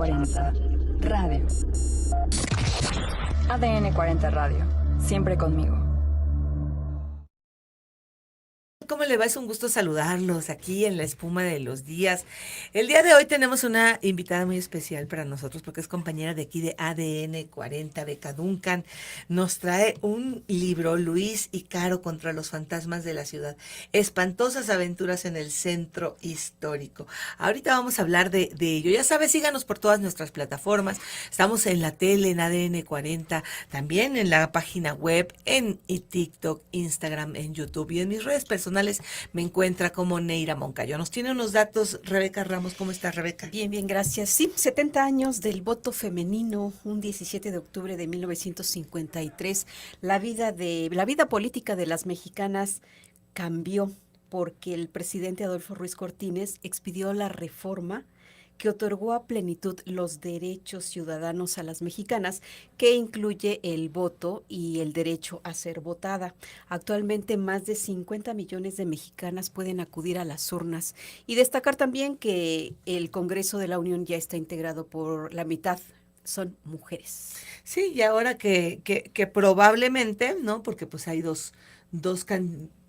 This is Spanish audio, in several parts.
40 Radio. ADN 40 Radio. Siempre conmigo. ¿Cómo le va? Es un gusto saludarlos aquí en La Espuma de los Días. El día de hoy tenemos una invitada muy especial para nosotros porque es compañera de aquí de ADN 40, Beca Duncan. Nos trae un libro, Luis y Caro contra los fantasmas de la ciudad. Espantosas aventuras en el centro histórico. Ahorita vamos a hablar de ello. Ya sabes, síganos por todas nuestras plataformas. Estamos en la tele, en ADN 40, también en la página web, en TikTok, Instagram, en YouTube y en mis redes personales. Me encuentra como Neira Moncayo. Nos tiene unos datos Rebeca Ramos. ¿Cómo estás, Rebeca? Bien, bien, gracias. Sí, 70 años del voto femenino, un 17 de octubre de 1953. La vida política de las mexicanas cambió porque el presidente Adolfo Ruiz Cortines expidió la reforma que otorgó a plenitud los derechos ciudadanos a las mexicanas, que incluye el voto y el derecho a ser votada. Actualmente más de 50 millones de mexicanas pueden acudir a las urnas. Y destacar también que el Congreso de la Unión ya está integrado por la mitad. Son mujeres. Sí, y ahora que probablemente, ¿no? Porque pues hay dos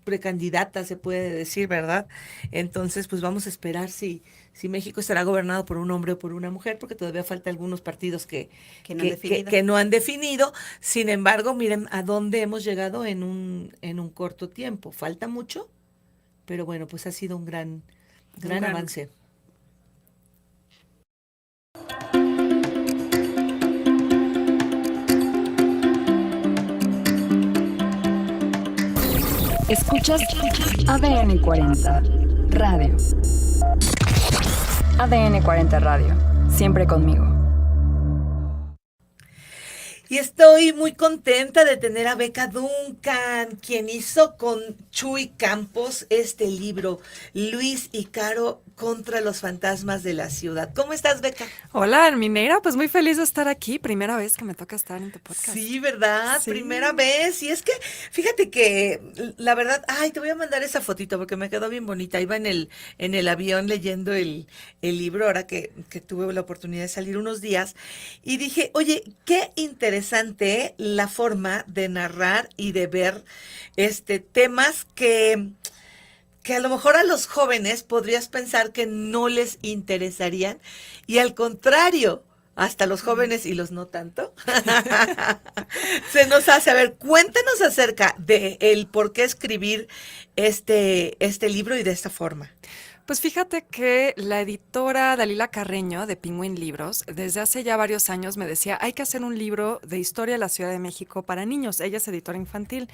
precandidatas, se puede decir, ¿verdad? Entonces, pues vamos a esperar si México estará gobernado por un hombre o por una mujer, porque todavía falta algunos partidos que no han definido. Sin embargo, miren a dónde hemos llegado en un corto tiempo. Falta mucho, pero bueno, pues ha sido un gran avance. Escuchas ADN 40 Radio. ADN 40 Radio. Siempre conmigo. Y estoy muy contenta de tener a Beca Duncan, quien hizo con Chuy Campos este libro, Luis y Caro contra los fantasmas de la ciudad. ¿Cómo estás, Beca? Hola, Mineira, pues muy feliz de estar aquí. Primera vez que me toca estar en tu podcast. Sí, ¿verdad? Sí. Primera vez. Y es que, fíjate que, la verdad, te voy a mandar esa fotito porque me quedó bien bonita. Iba en el avión leyendo el libro, ahora que tuve la oportunidad de salir unos días, y dije, oye, qué interesante la forma de narrar y de ver temas que a lo mejor a los jóvenes podrías pensar que no les interesarían, y al contrario, hasta los jóvenes y los no tanto, se nos hace. A ver, cuéntanos acerca de el por qué escribir este libro y de esta forma. Pues fíjate que la editora Dalila Carreño de Penguin Libros, desde hace ya varios años me decía, hay que hacer un libro de historia de la Ciudad de México para niños. Ella es editora infantil.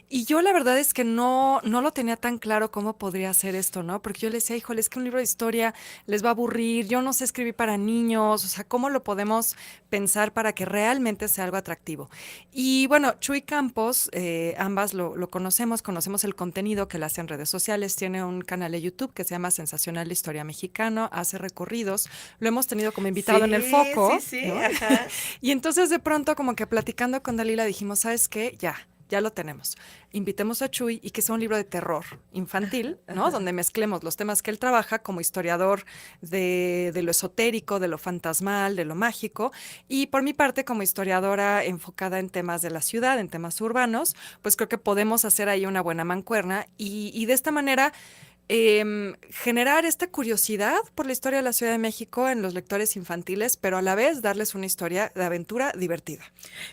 Y yo la verdad es que no lo tenía tan claro cómo podría hacer esto, ¿no? Porque yo le decía, híjole, es que un libro de historia les va a aburrir, yo no sé escribir para niños, o sea, ¿cómo lo podemos pensar para que realmente sea algo atractivo? Y bueno, Chuy Campos, ambas lo conocemos el contenido que le hace en redes sociales, tiene un canal de YouTube que se llama Sensacional Historia Mexicano, hace recorridos, lo hemos tenido como invitado en el foco. Sí, ¿no? ajá. Y entonces de pronto como que platicando con Dalila dijimos, ¿sabes qué? Ya lo tenemos. Invitemos a Chuy y que sea un libro de terror infantil, ¿no? Donde mezclemos los temas que él trabaja como historiador de lo esotérico, de lo fantasmal, de lo mágico, y por mi parte como historiadora enfocada en temas de la ciudad, en temas urbanos, pues creo que podemos hacer ahí una buena mancuerna y de esta manera generar esta curiosidad por la historia de la Ciudad de México en los lectores infantiles, pero a la vez darles una historia de aventura divertida.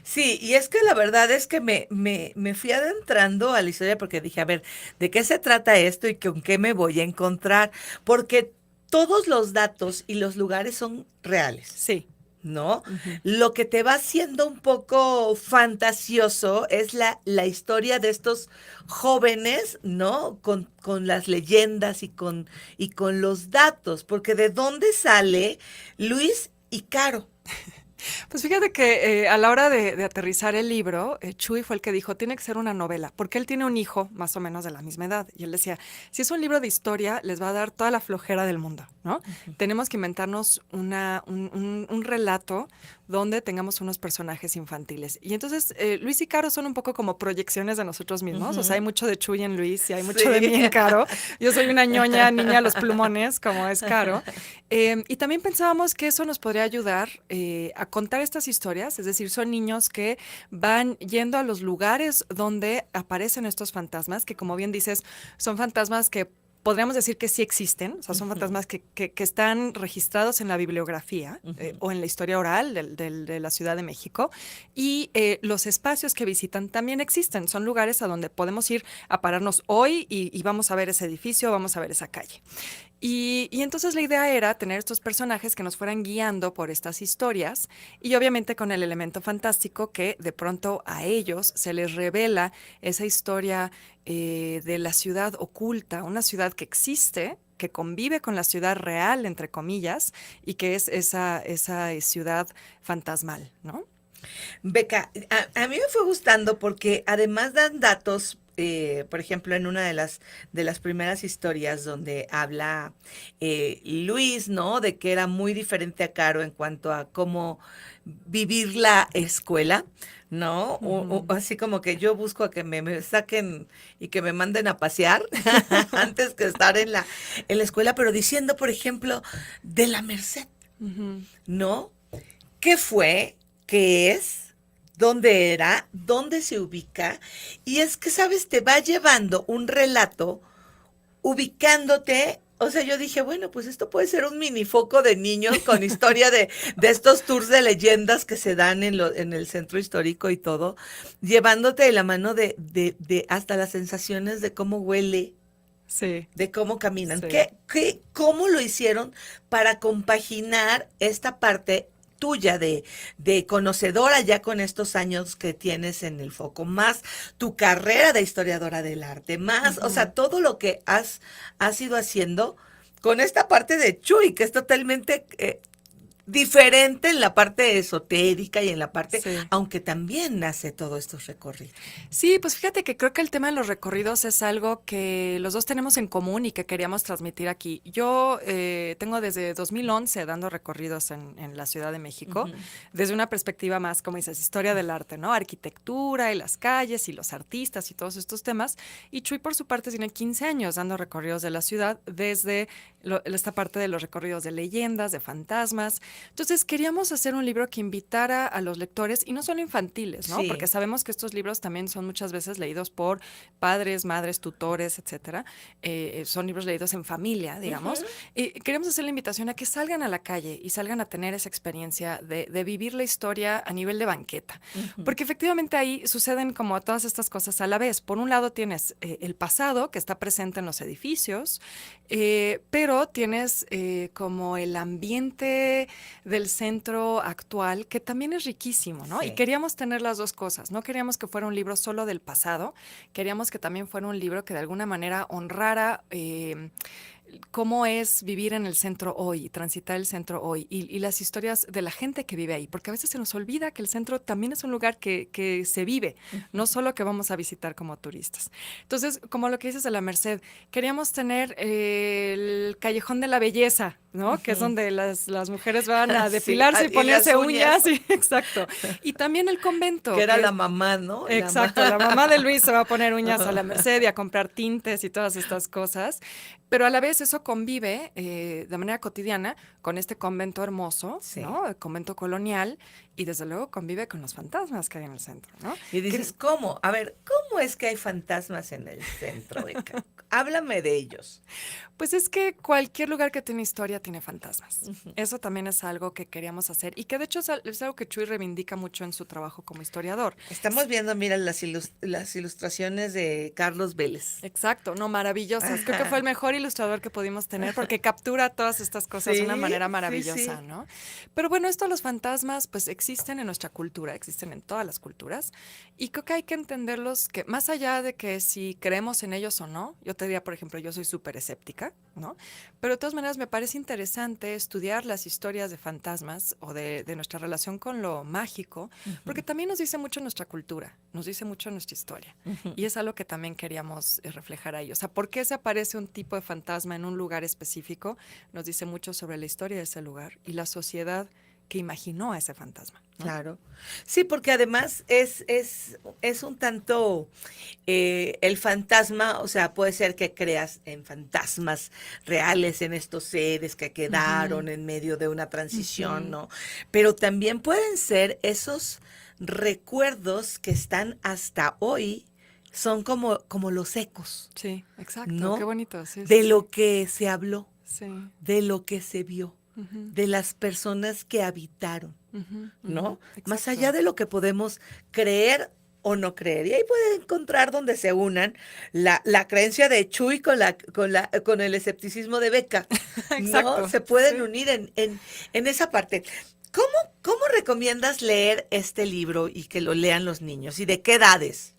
Sí, y es que la verdad es que me fui adentrando a la historia porque dije, a ver, ¿de qué se trata esto y con qué me voy a encontrar? Porque todos los datos y los lugares son reales. Sí. ¿No? Uh-huh. Lo que te va haciendo un poco fantasioso es la historia de estos jóvenes, ¿no? Con las leyendas y con los datos, porque ¿de dónde sale Luis y Caro? Pues fíjate que a la hora de aterrizar el libro, Chuy fue el que dijo, tiene que ser una novela, porque él tiene un hijo más o menos de la misma edad. Y él decía, si es un libro de historia, les va a dar toda la flojera del mundo, ¿no? Tenemos que inventarnos un relato donde tengamos unos personajes infantiles. Y entonces, Luis y Caro son un poco como proyecciones de nosotros mismos. O sea, hay mucho de Chuy en Luis y hay mucho de mí en Caro. Yo soy una ñoña, niña a los plumones, como es Caro. Y también pensábamos que eso nos podría ayudar a contar estas historias, es decir, son niños que van yendo a los lugares donde aparecen estos fantasmas, que como bien dices, son fantasmas que podríamos decir que sí existen, o sea, son fantasmas que están registrados en la bibliografía o en la historia oral de la Ciudad de México, y los espacios que visitan también existen, son lugares a donde podemos ir a pararnos hoy y vamos a ver ese edificio, vamos a ver esa calle. Y entonces la idea era tener estos personajes que nos fueran guiando por estas historias y obviamente con el elemento fantástico que de pronto a ellos se les revela esa historia de la ciudad oculta, una ciudad que existe, que convive con la ciudad real, entre comillas, y que es esa ciudad fantasmal, ¿no? Beca, a mí me fue gustando porque además dan datos, por ejemplo, en una de las primeras historias donde habla Luis, ¿no? De que era muy diferente a Caro en cuanto a cómo vivir la escuela, ¿no? Así como que yo busco a que me saquen y que me manden a pasear antes que estar en la escuela, pero diciendo, por ejemplo, de la Merced, ¿no? ¿Qué fue? ¿Qué es? ¿Dónde era? ¿Dónde se ubica? Y es que, ¿sabes? Te va llevando un relato ubicándote. O sea, yo dije, bueno, pues esto puede ser un minifoco de niños con historia de estos tours de leyendas que se dan en el centro histórico y todo, llevándote de la mano de hasta las sensaciones de cómo huele, Sí. de cómo caminan. Sí. ¿Cómo lo hicieron para compaginar esta parte tuya de conocedora ya con estos años que tienes en el foco, más tu carrera de historiadora del arte, más, o sea, todo lo que has ido haciendo con esta parte de Chuy, que es totalmente diferente en la parte esotérica y en la parte, Sí. aunque también hace todos estos recorridos. Sí, pues fíjate que creo que el tema de los recorridos es algo que los dos tenemos en común y que queríamos transmitir aquí. Yo tengo desde 2011 dando recorridos en la Ciudad de México, desde una perspectiva más, como dices, historia del arte, ¿no? Arquitectura y las calles y los artistas y todos estos temas. Y Chuy, por su parte, tiene 15 años dando recorridos de la ciudad desde esta parte de los recorridos de leyendas, de fantasmas. Entonces queríamos hacer un libro que invitara a los lectores, y no solo infantiles, ¿no? Sí. Porque sabemos que estos libros también son muchas veces leídos por padres, madres, tutores, etcétera. Son libros leídos en familia, digamos. Queremos hacer la invitación a que salgan a la calle y salgan a tener esa experiencia de vivir la historia a nivel de banqueta. Porque efectivamente ahí suceden como todas estas cosas a la vez. Por un lado tienes el pasado que está presente en los edificios, pero tienes como el ambiente del centro actual, que también es riquísimo, ¿no? Sí. Y queríamos tener las dos cosas. No queríamos que fuera un libro solo del pasado, queríamos que también fuera un libro que de alguna manera honrara cómo es vivir en el centro hoy, transitar el centro hoy y las historias de la gente que vive ahí, porque a veces se nos olvida que el centro también es un lugar que se vive, no solo que vamos a visitar como turistas. Entonces, como lo que dices de la Merced, queríamos tener el Callejón de la Belleza, ¿no? Que es donde las mujeres van a depilarse Sí, y ponerse y las uñas. uñas. Sí, exacto. Y también el convento. Que era que la es- mamá, ¿no? Exacto, la mamá de Luis se va a poner uñas a la Merced y a comprar tintes y todas estas cosas, pero a la vez eso convive de manera cotidiana con este convento hermoso, Sí. ¿no? El convento colonial, y desde luego convive con los fantasmas que hay en el centro, ¿no? Y dices, ¿cómo? A ver, ¿cómo es que hay fantasmas en el centro de Cancún? Háblame de ellos. Pues es que cualquier lugar que tiene historia tiene fantasmas. Eso también es algo que queríamos hacer y que de hecho es algo que Chuy reivindica mucho en su trabajo como historiador. Estamos viendo, mira, las ilustraciones de Carlos Vélez. Exacto, no, maravillosas. Creo que fue el mejor ilustrador que pudimos tener porque captura todas estas cosas de una Sí, manera sí, maravillosa, sí. ¿no? Pero bueno, esto los fantasmas pues existen en nuestra cultura, existen en todas las culturas y creo que hay que entenderlos que más allá de que si creemos en ellos o no, yo te diría, por ejemplo, yo soy súper escéptica, ¿no? Pero de todas maneras me parece interesante estudiar las historias de fantasmas o de nuestra relación con lo mágico, porque también nos dice mucho nuestra cultura, nos dice mucho nuestra historia. Y es algo que también queríamos reflejar ahí. O sea, ¿por qué se aparece un tipo de fantasma en un lugar específico? Nos dice mucho sobre la historia de ese lugar y la sociedad que imaginó a ese fantasma, ¿no? Claro. Sí, porque además es un tanto el fantasma, o sea, puede ser que creas en fantasmas reales, en estos seres que quedaron en medio de una transición, ¿no? Pero también pueden ser esos recuerdos que están hasta hoy, son como los ecos, Sí, exacto. ¿no? Qué bonito. Sí, De sí, lo que se habló, sí. de lo que se vio, Ujú, de las personas que habitaron, ujú, ¿no? ujú, Más exacto. allá de lo que podemos creer o no creer. Y ahí puede encontrar donde se unan la creencia de Chuy con el escepticismo de Beca, ¿no? Exacto, Se pueden sí. unir en esa parte. ¿Cómo recomiendas leer este libro y que lo lean los niños? ¿Y de qué edades?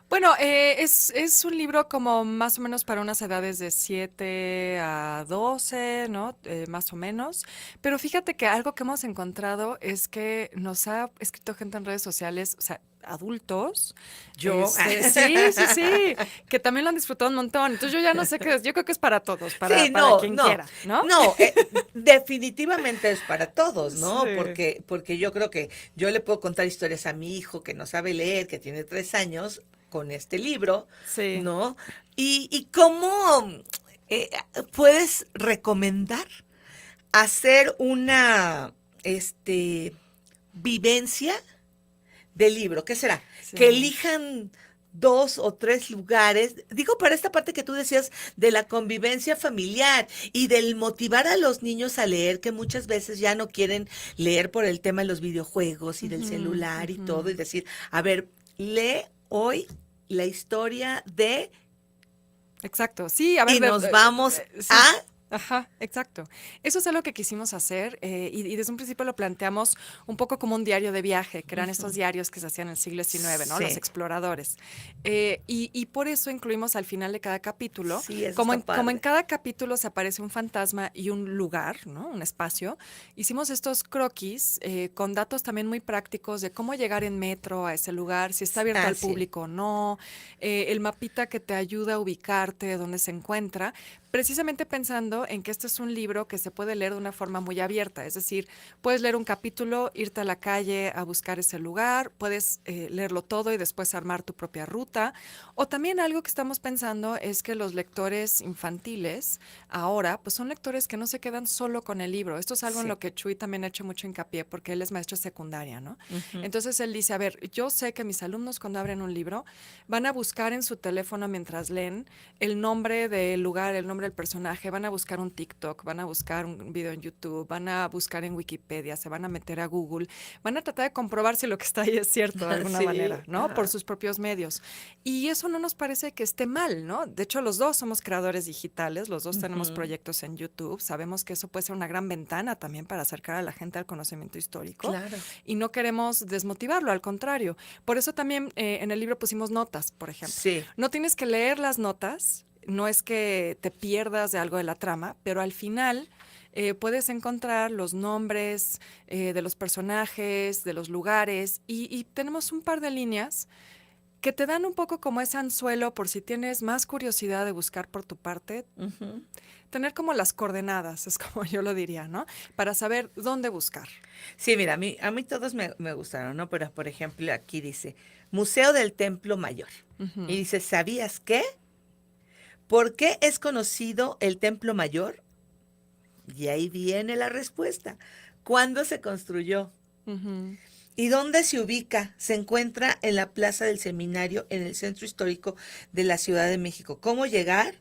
Bueno, es un libro como más o menos para unas edades de 7 a 12, ¿no? Más o menos. Pero fíjate que algo que hemos encontrado es que nos ha escrito gente en redes sociales, o sea, adultos. Yo. Sí, sí, sí, que también lo han disfrutado un montón. Entonces yo ya no sé qué es, yo creo que es para todos, Sí, para no, quien no, quiera, ¿no? no, definitivamente es para todos, ¿no? Sí, Porque yo creo que yo le puedo contar historias a mi hijo que no sabe leer, que tiene 3 años, con este libro, sí. ¿no? Y cómo eh, puedes recomendar hacer una, vivencia del libro. ¿Qué será? Sí. Que elijan 2 o 3 lugares. Digo, para esta parte que tú decías de la convivencia familiar y del motivar a los niños a leer, que muchas veces ya no quieren leer por el tema de los videojuegos y del Ujú, celular y todo, y ujú. decir, a ver, lee hoy la historia de Exacto, sí, a ver, y nos vamos sí, a... ajá, exacto. Eso es algo que quisimos hacer y desde un principio lo planteamos un poco como un diario de viaje, que eran estos diarios que se hacían en el siglo XIX, ¿no? Los Sí, exploradores. Y por eso incluimos al final de cada capítulo, sí, eso como está como en padre. cada capítulo se aparece un fantasma y un lugar, ¿no? Un espacio. Hicimos estos croquis con datos también muy prácticos de cómo llegar en metro a ese lugar, si está abierto Ah, al sí. público o no, el mapita que te ayuda a ubicarte, dónde se encuentra, precisamente pensando en que este es un libro que se puede leer de una forma muy abierta, es decir, puedes leer un capítulo, irte a la calle a buscar ese lugar, puedes leerlo todo y después armar tu propia ruta, o también algo que estamos pensando es que los lectores infantiles ahora, pues son lectores que no se quedan solo con el libro. Esto es algo en Sí. lo que Chuy también ha hecho mucho hincapié porque él es maestro de secundaria, ¿no? Ujú. Entonces él dice, a ver, yo sé que mis alumnos cuando abren un libro van a buscar en su teléfono mientras leen el nombre del lugar, el nombre del personaje, van a buscar un TikTok, van a buscar un video en YouTube, van a buscar en Wikipedia, se van a meter a Google, van a tratar de comprobar si lo que está ahí es cierto de alguna manera, Sí, ¿no? Por ajá. sus propios medios. Y eso no nos parece que esté mal, ¿no? De hecho, los dos somos creadores digitales, los dos tenemos Ujú. proyectos en YouTube, sabemos que eso puede ser una gran ventana también para acercar a la gente al conocimiento histórico Claro. y no queremos desmotivarlo, al contrario. Por eso también en el libro pusimos notas, por ejemplo. Sí. No tienes que leer las notas, no es que te pierdas de algo de la trama, pero al final puedes encontrar los nombres de los personajes, de los lugares, y tenemos un par de líneas que te dan un poco como ese anzuelo por si tienes más curiosidad de buscar por tu parte, Ujú. tener como las coordenadas, es como yo lo diría, ¿no? Para saber dónde buscar. Sí, mira, a mí todos me gustaron, ¿no? Pero, por ejemplo, aquí dice, Museo del Templo Mayor. Y Ujú, dice, ¿sabías qué? ¿Por qué es conocido el Templo Mayor? Y ahí viene la respuesta. ¿Cuándo se construyó? ujú. ¿Y dónde se ubica? Se encuentra en la Plaza del Seminario, en el centro histórico de la Ciudad de México. ¿Cómo llegar?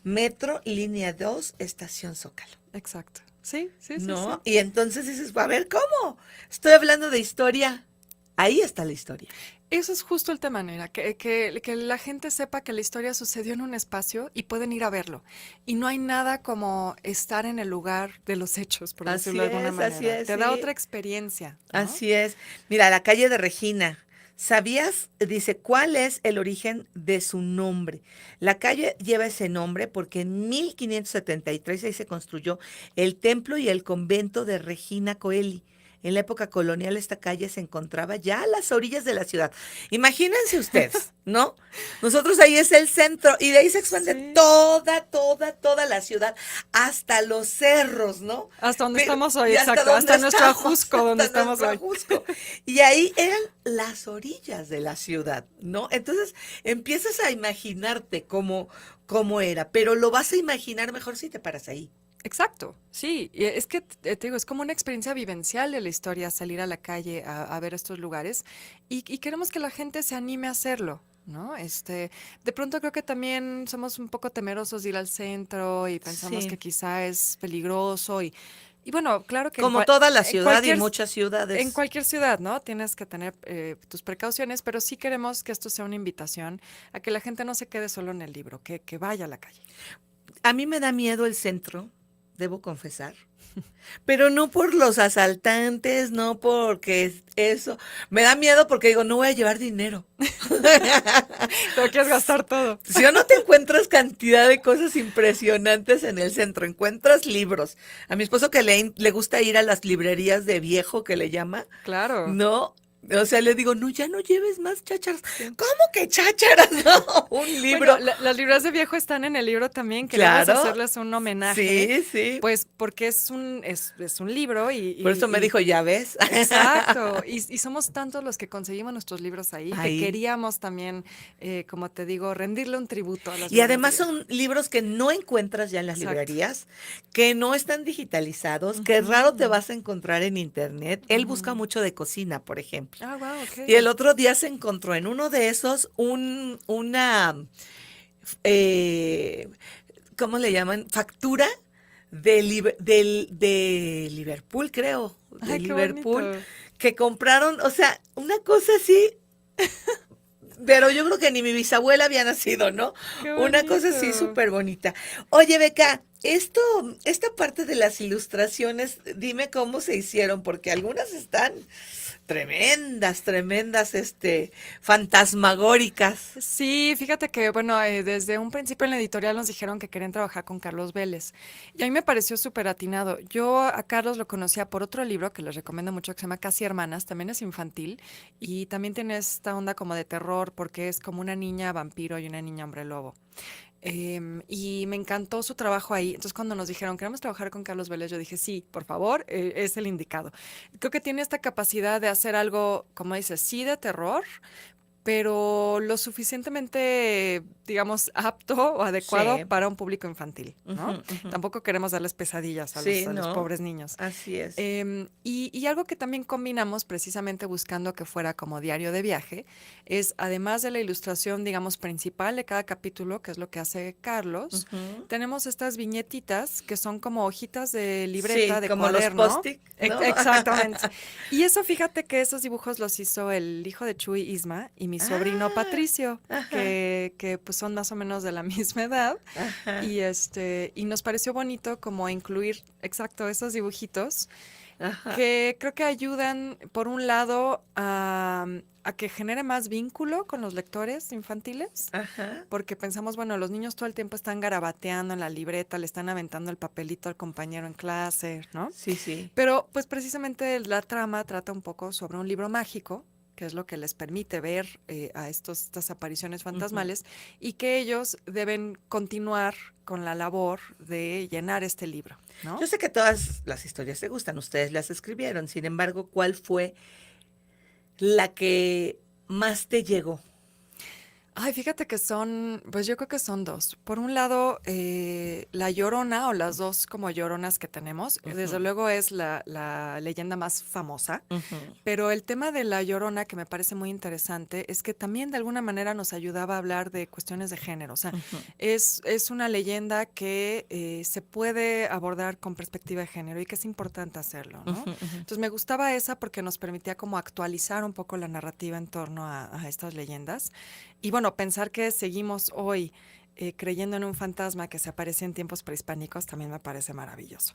Metro, línea 2, estación Zócalo. Exacto. Sí, sí, sí, sí. ¿No? Y entonces dices, a ver, ¿cómo? Estoy hablando de historia. Ahí está la historia. Eso es justo el tema, Nera, que la gente sepa que la historia sucedió en un espacio y pueden ir a verlo. Y no hay nada como estar en el lugar de los hechos, por decirlo de alguna Así manera. es, Te da sí. otra experiencia, ¿no? Así es. Mira, la calle de Regina, ¿Sabías? Dice, ¿cuál es el origen de su nombre? La calle lleva ese nombre porque en 1573 ahí se construyó el templo y el convento de Regina Coeli. En la época colonial esta calle se encontraba ya a las orillas de la ciudad. Imagínense ustedes, ¿no? Nosotros ahí es el centro y de ahí se expande Sí. toda la ciudad hasta los cerros, ¿no? Hasta donde Pero- estamos hoy, y exacto, donde hasta nuestro estamos, Ajusco, donde hasta estamos nuestro hoy. Ajusco. Y ahí eran las orillas de la ciudad, ¿no? Entonces empiezas a imaginarte cómo era, pero lo vas a imaginar mejor si te paras ahí. Exacto, sí, y es que te digo, es como una experiencia vivencial de la historia salir a la calle a ver estos lugares y queremos que la gente se anime a hacerlo, ¿no? De pronto creo que también somos un poco temerosos de ir al centro y pensamos Sí. que quizá es peligroso y bueno, claro que Como toda la en ciudad y cualquier, muchas en ciudades. cualquier ciudad, ¿no? Tienes que tener tus precauciones, pero sí queremos que esto sea una invitación a que la gente no se quede solo en el libro, que vaya a la calle. A mí me da miedo el centro, debo confesar. Pero no por los asaltantes, no porque eso. Me da miedo porque digo, no voy a llevar dinero. Pero quieres gastar todo. Si o no te encuentras cantidad de cosas impresionantes en el centro, encuentras libros. A mi esposo que le gusta ir a las librerías de viejo, que le llama, Claro. no, o sea, le digo, no, ya no lleves más chácharas. ¿Cómo que chácharas? No, un libro. Bueno, las librerías de viejo están en el libro también. Queremos Claro. hacerles un homenaje. Sí, sí. Pues porque es un libro Por eso me dijo, ya ves. Exacto. Y somos tantos los que conseguimos nuestros libros ahí, Ahí. que queríamos también, como te digo, rendirle un tributo a las Y además librerías de viejo. son libros que no encuentras ya en las Exacto. librerías, que no están digitalizados, que raro te vas a encontrar en internet. Él busca mucho de cocina, por ejemplo. Ah, wow, ok. Y el otro día se encontró en uno de esos una, eh, ¿cómo le llaman? Factura de Liverpool, creo, de Ay, qué Liverpool, bonito. que compraron, o sea, una cosa así, pero yo creo que ni mi bisabuela había nacido, ¿no? Qué Una cosa así bonito. súper bonita. Oye, Beca, esta parte de las ilustraciones, dime cómo se hicieron, porque algunas están tremendas, fantasmagóricas. Sí, fíjate que, bueno, desde un principio en la editorial nos dijeron que querían trabajar con Carlos Vélez. Y a mí me pareció súper atinado. Yo a Carlos lo conocía por otro libro que les recomiendo mucho, que se llama Casi Hermanas, también es infantil. Y también tiene esta onda como de terror, porque es como una niña vampiro y una niña hombre lobo. Y me encantó su trabajo ahí. Entonces, cuando nos dijeron queremos trabajar con Carlos Vélez, yo dije, sí, por favor, es el indicado. Creo que tiene esta capacidad de hacer algo, como dices, sí de terror, pero lo suficientemente, digamos, apto o adecuado Sí. para un público infantil, ¿no? Ujú, ujú. Tampoco queremos darles pesadillas Sí, a los ¿no? pobres niños. Así es. Y algo que también combinamos precisamente buscando que fuera como diario de viaje, es además de la ilustración, digamos, principal de cada capítulo, que es lo que hace Carlos, Ujú. tenemos estas viñetitas que son como hojitas de libreta, Sí, de como los cuaderno. post-it, ¿no? Exactamente. Y eso, fíjate que esos dibujos los hizo el hijo de Chuy, Isma, y mi sobrino Ah, Patricio, ajá. que pues son más o menos de la misma edad. Ajá, Y nos pareció bonito como incluir, exacto, esos dibujitos ajá. que creo que ayudan, por un lado, a que genere más vínculo con los lectores infantiles, Ajá. porque pensamos, bueno, los niños todo el tiempo están garabateando en la libreta, le están aventando el papelito al compañero en clase, ¿no? Sí, sí. Pero pues precisamente la trama trata un poco sobre un libro mágico, que es lo que les permite ver a estas apariciones fantasmales, y que ellos deben continuar con la labor de llenar este libro, ¿no? Yo sé que todas las historias te gustan, ustedes las escribieron, sin embargo, ¿cuál fue la que más te llegó? Ay, fíjate que pues yo creo que son dos. Por un lado, La Llorona, o las dos como lloronas que tenemos, desde luego es la leyenda más famosa, pero el tema de La Llorona, que me parece muy interesante, es que también de alguna manera nos ayudaba a hablar de cuestiones de género. O sea, es una leyenda que se puede abordar con perspectiva de género y que es importante hacerlo, ¿no? Entonces me gustaba esa porque nos permitía como actualizar un poco la narrativa en torno a estas leyendas. Y bueno, pensar que seguimos hoy creyendo en un fantasma que se aparece en tiempos prehispánicos, también me parece maravilloso.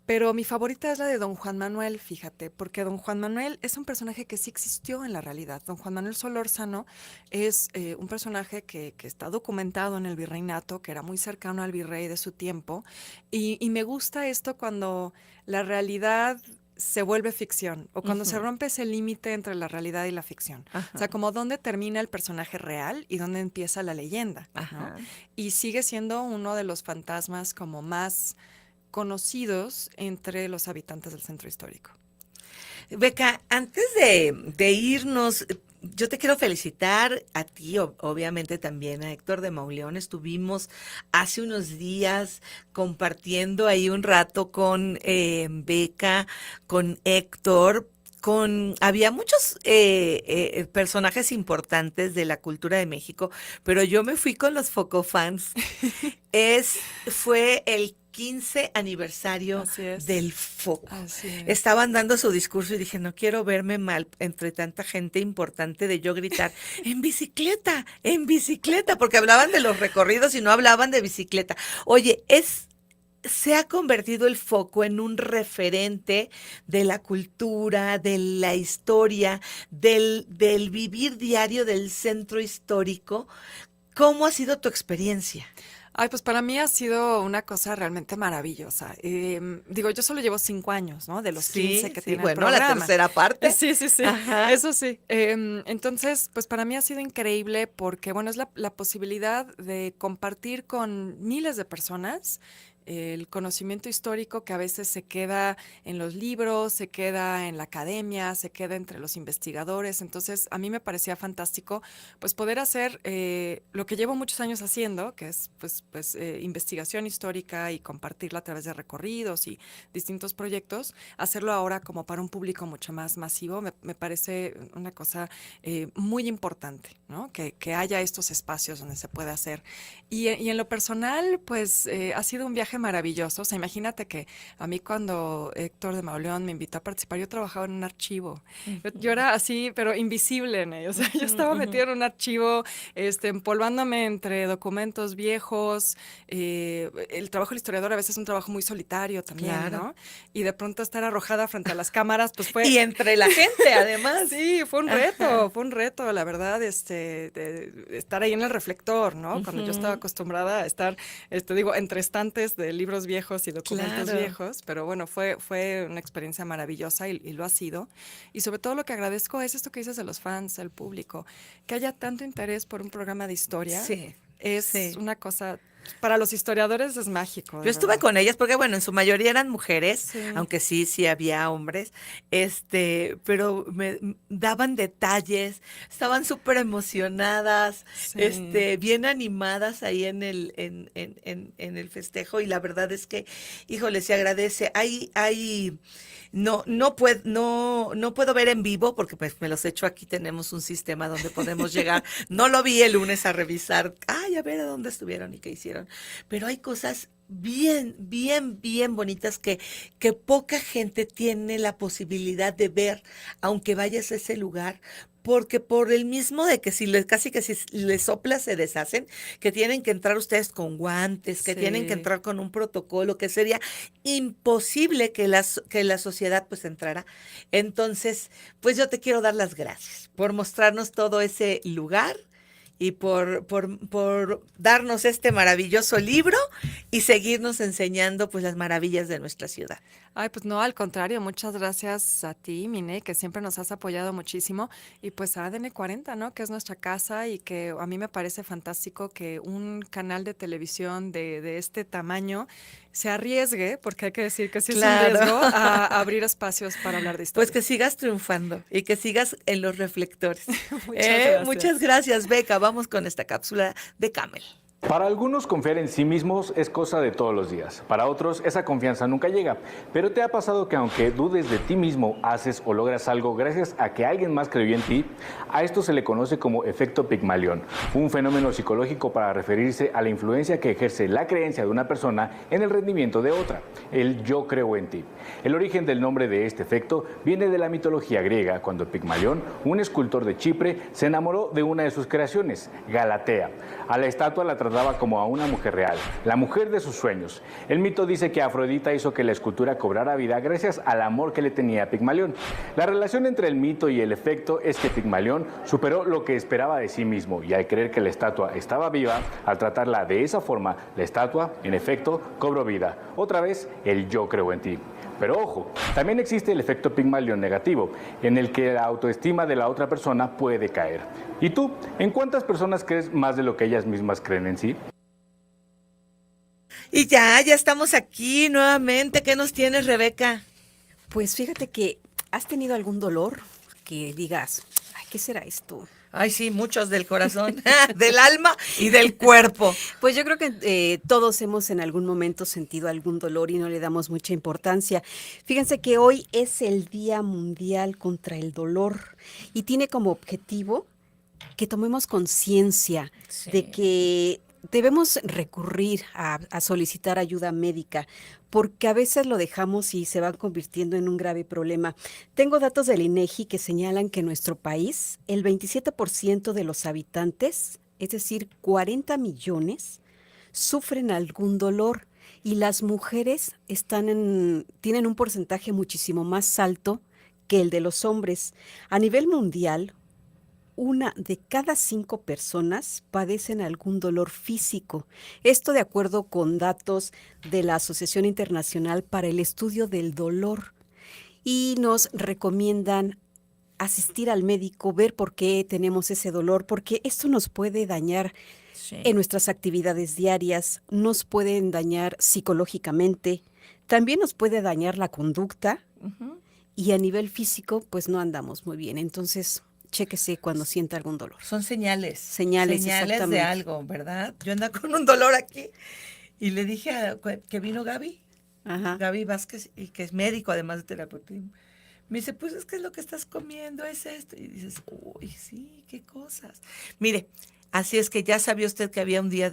Pero mi favorita es la de Don Juan Manuel, fíjate, porque Don Juan Manuel es un personaje que sí existió en la realidad. Don Juan Manuel Solórzano es un personaje que está documentado en el virreinato, que era muy cercano al virrey de su tiempo, y me gusta esto cuando la realidad se vuelve ficción o cuando se rompe ese límite entre la realidad y la ficción. O sea, como dónde termina el personaje real y dónde empieza la leyenda, ¿no? Y sigue siendo uno de los fantasmas como más conocidos entre los habitantes del centro histórico. Beca, antes de irnos, yo te quiero felicitar a ti, obviamente también a Héctor de Mauleón. Estuvimos hace unos días compartiendo ahí un rato con Beca, con Héctor. Había muchos personajes importantes de la cultura de México, pero yo me fui con los Focofans. Fue el 15 aniversario del Foco. Estaban dando su discurso y dije, no quiero verme mal entre tanta gente importante de yo gritar, en bicicleta, porque hablaban de los recorridos y no hablaban de bicicleta. Oye, se ha convertido el Foco en un referente de la cultura, de la historia, del vivir diario del centro histórico. ¿Cómo ha sido tu experiencia? Ay, pues para mí ha sido una cosa realmente maravillosa. Digo, yo solo llevo 5 años, ¿no? De los 15 que tiene el programa. La tercera parte. Sí. Ajá. Eso sí. Entonces, pues para mí ha sido increíble porque, bueno, es la posibilidad de compartir con miles de personas el conocimiento histórico que a veces se queda en los libros, se queda en la academia, se queda entre los investigadores. Entonces, a mí me parecía fantástico pues poder hacer lo que llevo muchos años haciendo, que es pues investigación histórica y compartirla a través de recorridos y distintos proyectos, hacerlo ahora como para un público mucho más masivo. Me parece una cosa muy importante, ¿no? Que haya estos espacios donde se puede hacer. Y en lo personal, pues ha sido un viaje maravilloso. O sea, imagínate que a mí cuando Héctor de Mauleón me invitó a participar, yo trabajaba en un archivo. Yo era así, pero invisible en ello. O sea, yo estaba metida en un archivo, empolvándome entre documentos viejos. El trabajo del historiador a veces es un trabajo muy solitario también, claro, ¿no? Y de pronto estar arrojada frente a las cámaras, pues fue... Y entre la gente, además. Sí, fue un reto, la verdad, de estar ahí en el reflector, ¿no? Cuando yo estaba acostumbrada a estar, entre estantes de libros viejos y documentos viejos, pero bueno, fue una experiencia maravillosa y lo ha sido. Y sobre todo lo que agradezco es esto que dices de los fans, el público, que haya tanto interés por un programa de historia. Sí. Es una cosa... Para los historiadores es mágico. Yo estuve con ellas porque, bueno, en su mayoría eran mujeres, aunque sí había hombres, pero me daban detalles, estaban súper emocionadas, bien animadas ahí en el festejo, y la verdad es que, híjole, se agradece. No puedo ver en vivo porque pues me los echo aquí, tenemos un sistema donde podemos llegar. No lo vi el lunes a revisar, a ver a dónde estuvieron y qué hicieron. Pero hay cosas bien bonitas que poca gente tiene la posibilidad de ver, aunque vayas a ese lugar, porque por el mismo de que casi que si les soplas se deshacen, que tienen que entrar ustedes con guantes, que tienen que entrar con un protocolo, que sería imposible que la sociedad pues entrara. Entonces, pues yo te quiero dar las gracias por mostrarnos todo ese lugar y por darnos este maravilloso libro y seguirnos enseñando pues las maravillas de nuestra ciudad. Ay, pues no, al contrario, muchas gracias a ti, Mine, que siempre nos has apoyado muchísimo, y pues a ADN 40, ¿no? Que es nuestra casa y que a mí me parece fantástico que un canal de televisión de este tamaño se arriesgue, porque hay que decir que sí es un riesgo, a abrir espacios para hablar de historia. Pues que sigas triunfando y que sigas en los reflectores. Muchas gracias, Beca. Vamos con esta cápsula de Camel. Para algunos confiar en sí mismos es cosa de todos los días, para otros esa confianza nunca llega, pero ¿te ha pasado que aunque dudes de ti mismo, haces o logras algo gracias a que alguien más creyó en ti? A esto se le conoce como efecto Pigmalión, un fenómeno psicológico para referirse a la influencia que ejerce la creencia de una persona en el rendimiento de otra, el yo creo en ti. El origen del nombre de este efecto viene de la mitología griega, cuando Pigmalión, un escultor de Chipre, se enamoró de una de sus creaciones, Galatea. A la estatua la trataron recordaba como a una mujer real, la mujer de sus sueños. El mito dice que Afrodita hizo que la escultura cobrara vida gracias al amor que le tenía a Pigmalión. La relación entre el mito y el efecto es que Pigmalión superó lo que esperaba de sí mismo y al creer que la estatua estaba viva, al tratarla de esa forma, la estatua, en efecto, cobró vida. Otra vez, el yo creo en ti. Pero ojo, también existe el efecto Pigmalión negativo, en el que la autoestima de la otra persona puede caer. ¿Y tú, en cuántas personas crees más de lo que ellas mismas creen en sí? Y ya estamos aquí nuevamente. ¿Qué nos tienes, Rebeca? Pues fíjate que has tenido algún dolor que digas, ay, ¿qué será esto? Ay, sí, muchos del corazón, del alma y del cuerpo. Pues yo creo que todos hemos en algún momento sentido algún dolor y no le damos mucha importancia. Fíjense que hoy es el Día Mundial contra el Dolor y tiene como objetivo que tomemos conciencia Sí. de que debemos recurrir a solicitar ayuda médica, porque a veces lo dejamos y se va convirtiendo en un grave problema. Tengo datos del INEGI que señalan que en nuestro país el 27% de los habitantes, es decir, 40 millones, sufren algún dolor y las mujeres tienen un porcentaje muchísimo más alto que el de los hombres. A nivel mundial, 1 de cada 5 personas padecen algún dolor físico. Esto de acuerdo con datos de la Asociación Internacional para el Estudio del Dolor. Y nos recomiendan asistir al médico, ver por qué tenemos ese dolor, porque esto nos puede dañar Sí. en nuestras actividades diarias, nos pueden dañar psicológicamente, también nos puede dañar la conducta Ujú. y a nivel físico, pues no andamos muy bien. Entonces, chéquese cuando sienta algún dolor. Son señales. Señales, de exactamente. algo, ¿verdad? Yo ando con un dolor aquí y le dije que vino Gaby, Ajá. Gaby Vázquez, y que es médico además de terapeuta. Me dice, pues es que lo que estás comiendo es esto. Y dices, uy, sí, qué cosas. Mire, así es que ya sabía usted que había un día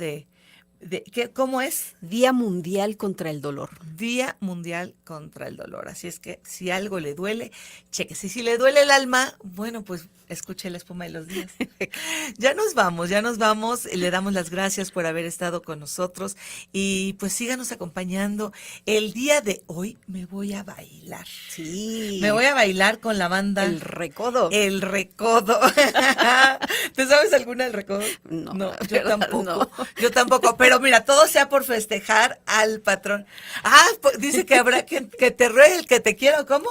¿cómo es? Día Mundial contra el Dolor. Día Mundial contra el Dolor. Así es que si algo le duele, chéquese. Si le duele el alma, bueno, pues escuche la espuma de los días. Ya nos vamos. Le damos las gracias por haber estado con nosotros y pues síganos acompañando. El día de hoy me voy a bailar. Sí. Me voy a bailar con la banda El Recodo. El Recodo. ¿Te sabes alguna del Recodo? No, la yo verdad, tampoco. no. Yo tampoco. Pero mira, todo sea por festejar al patrón. Pues, dice que habrá que te ruegue el que te quiera, ¿cómo?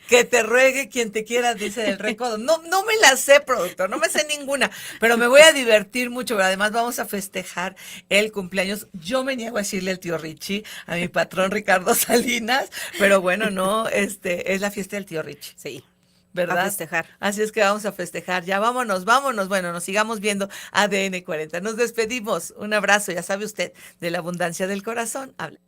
Que te ruegue quien te quiera, dice el Recodo. No me la sé, productor, no me sé ninguna, pero me voy a divertir mucho. Pero además vamos a festejar el cumpleaños. Yo me niego a decirle al tío Richie, a mi patrón Ricardo Salinas, pero bueno, no, es la fiesta del tío Richie. Sí. ¿Verdad? A festejar. Así es que vamos a festejar. Ya vámonos. Bueno, nos sigamos viendo ADN 40. Nos despedimos. Un abrazo, ya sabe usted, de la abundancia del corazón. Habla.